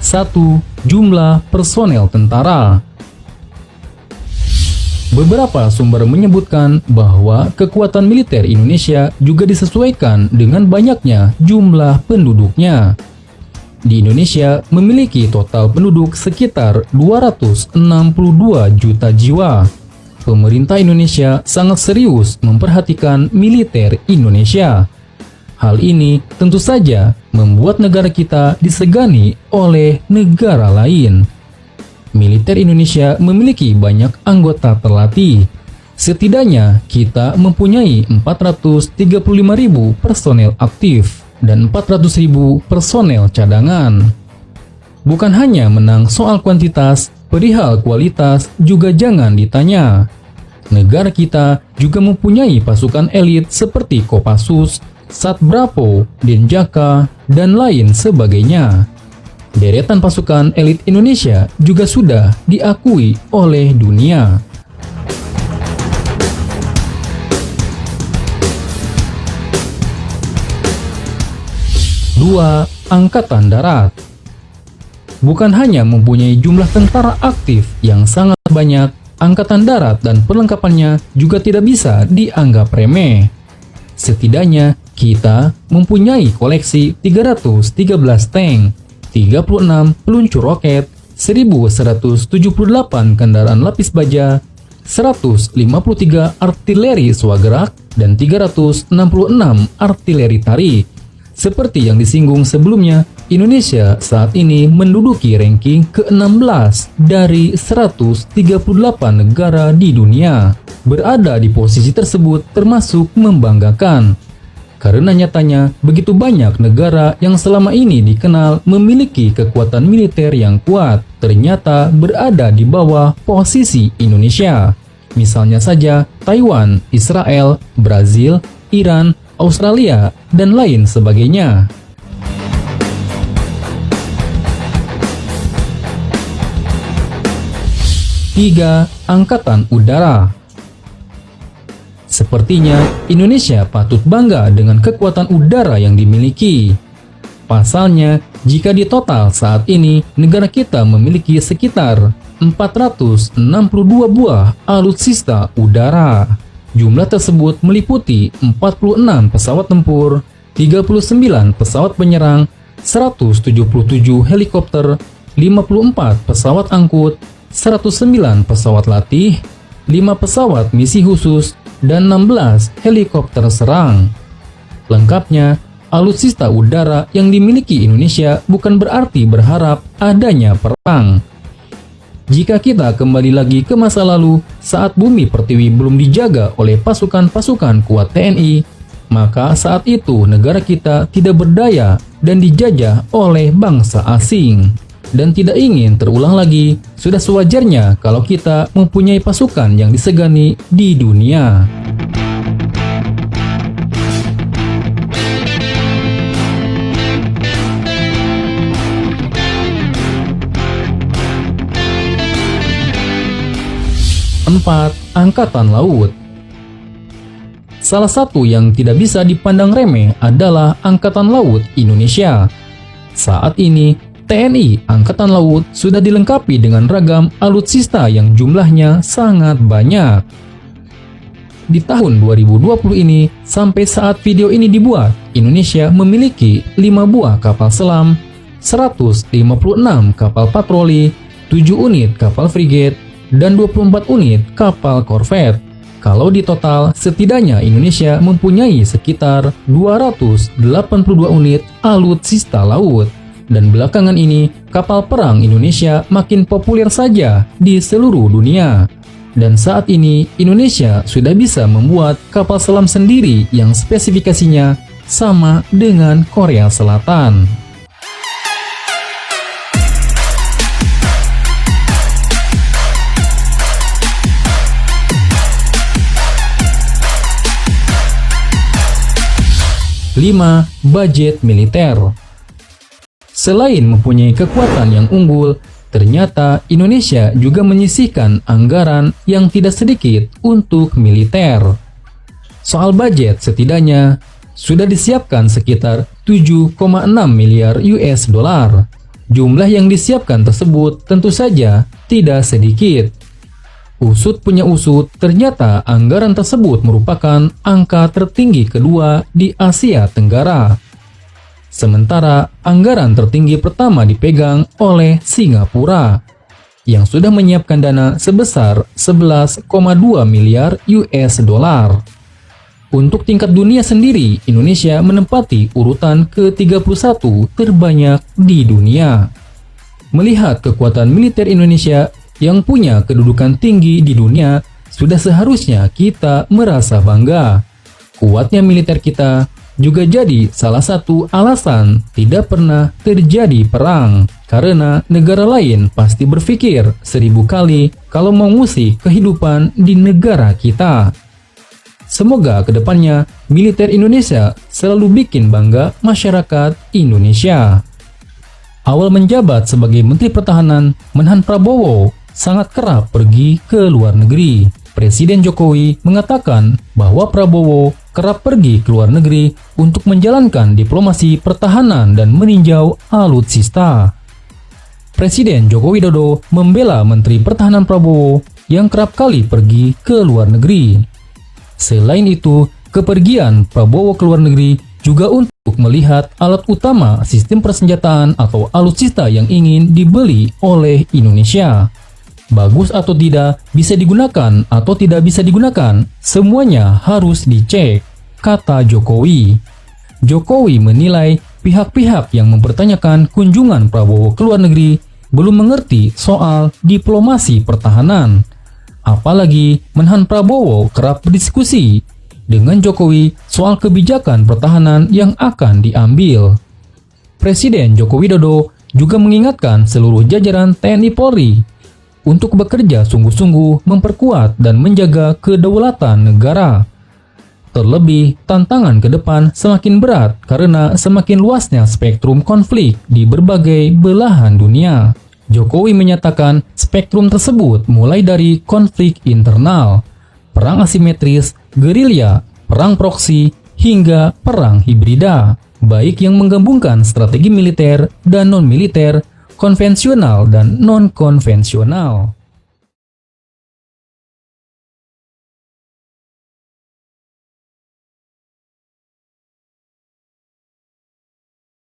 1. Jumlah personel tentara. Beberapa sumber menyebutkan bahwa kekuatan militer Indonesia juga disesuaikan dengan banyaknya jumlah penduduknya. Di Indonesia memiliki total penduduk sekitar 262 juta jiwa. Pemerintah Indonesia sangat serius memperhatikan militer Indonesia. Hal ini tentu saja membuat negara kita disegani oleh negara lain. Militer Indonesia memiliki banyak anggota terlatih. Setidaknya kita mempunyai 435.000 personel aktif dan 400.000 personel cadangan. Bukan hanya menang soal kuantitas, perihal kualitas juga jangan ditanya. Negara kita juga mempunyai pasukan elit seperti Kopassus, Satbravo, Denjaka, dan lain sebagainya. Deretan pasukan elit Indonesia juga sudah diakui oleh dunia. Dua, Angkatan Darat. Bukan hanya mempunyai jumlah tentara aktif yang sangat banyak, Angkatan Darat dan perlengkapannya juga tidak bisa dianggap remeh. Setidaknya kita mempunyai koleksi 313 tank, 36 peluncur roket, 1178 kendaraan lapis baja, 153 artileri swagerak, dan 366 artileri tarik. Seperti yang disinggung sebelumnya, Indonesia saat ini menduduki ranking ke-16 dari 138 negara di dunia. Berada di posisi tersebut termasuk membanggakan. Karena nyatanya begitu banyak negara yang selama ini dikenal memiliki kekuatan militer yang kuat, ternyata berada di bawah posisi Indonesia. Misalnya saja Taiwan, Israel, Brazil, Iran, Australia, dan lain sebagainya. Tiga, Angkatan Udara. Sepertinya Indonesia patut bangga dengan kekuatan udara yang dimiliki. Pasalnya, jika ditotal saat ini, negara kita memiliki sekitar 462 buah alutsista udara. Jumlah tersebut meliputi 46 pesawat tempur, 39 pesawat penyerang, 177 helikopter, 54 pesawat angkut, 109 pesawat latih, 5 pesawat misi khusus, dan 16 helikopter serang. Lengkapnya, alutsista udara yang dimiliki Indonesia bukan berarti berharap adanya perang. Jika kita kembali lagi ke masa lalu, saat bumi pertiwi belum dijaga oleh pasukan-pasukan kuat TNI, maka saat itu negara kita tidak berdaya dan dijajah oleh bangsa asing. Dan tidak ingin terulang lagi, sudah sewajarnya kalau kita mempunyai pasukan yang disegani di dunia. Empat, Angkatan Laut. Salah satu yang tidak bisa dipandang remeh adalah Angkatan Laut Indonesia. Saat ini, TNI Angkatan Laut sudah dilengkapi dengan ragam alutsista yang jumlahnya sangat banyak. Di tahun 2020 ini, sampai saat video ini dibuat, Indonesia memiliki 5 buah kapal selam, 156 kapal patroli, 7 unit kapal frigate, dan 24 unit kapal korvet. Kalau di total, setidaknya Indonesia mempunyai sekitar 282 unit alutsista laut. Dan belakangan ini, kapal perang Indonesia makin populer saja di seluruh dunia. Dan saat ini, Indonesia sudah bisa membuat kapal selam sendiri yang spesifikasinya sama dengan Korea Selatan. Lima, budget militer. Selain mempunyai kekuatan yang unggul, ternyata Indonesia juga menyisihkan anggaran yang tidak sedikit untuk militer. Soal budget setidaknya sudah disiapkan sekitar 7,6 miliar US dollar. Jumlah yang disiapkan tersebut tentu saja tidak sedikit. Usut punya usut, ternyata anggaran tersebut merupakan angka tertinggi kedua di Asia Tenggara. Sementara anggaran tertinggi pertama dipegang oleh Singapura yang sudah menyiapkan dana sebesar 11,2 miliar US dollar. Untuk tingkat dunia sendiri, Indonesia menempati urutan ke-31 terbanyak di dunia. Melihat kekuatan militer Indonesia yang punya kedudukan tinggi di dunia, sudah seharusnya kita merasa bangga. Kuatnya militer kita juga jadi salah satu alasan tidak pernah terjadi perang, karena negara lain pasti berpikir 1000 kali kalau mengusik kehidupan di negara kita. Semoga kedepannya militer Indonesia selalu bikin bangga masyarakat Indonesia. Awal menjabat sebagai Menteri Pertahanan, Menhan Prabowo sangat kerap pergi ke luar negeri. Presiden Jokowi mengatakan bahwa Prabowo kerap pergi ke luar negeri untuk menjalankan diplomasi pertahanan dan meninjau alutsista. Presiden Joko Widodo membela Menteri Pertahanan Prabowo yang kerap kali pergi ke luar negeri. Selain itu, kepergian Prabowo ke luar negeri juga untuk melihat alat utama sistem persenjataan atau alutsista yang ingin dibeli oleh Indonesia. Bagus atau tidak, bisa digunakan atau tidak bisa digunakan, semuanya harus dicek, kata Jokowi. Jokowi menilai pihak-pihak yang mempertanyakan kunjungan Prabowo ke luar negeri belum mengerti soal diplomasi pertahanan. Apalagi Menhan Prabowo kerap berdiskusi dengan Jokowi soal kebijakan pertahanan yang akan diambil. Presiden Joko Widodo juga mengingatkan seluruh jajaran TNI Polri untuk bekerja sungguh-sungguh memperkuat dan menjaga kedaulatan negara. Terlebih, tantangan ke depan semakin berat karena semakin luasnya spektrum konflik di berbagai belahan dunia. Jokowi menyatakan spektrum tersebut mulai dari konflik internal, perang asimetris, gerilya, perang proksi, hingga perang hibrida, baik yang menggabungkan strategi militer dan non-militer, konvensional dan non-konvensional.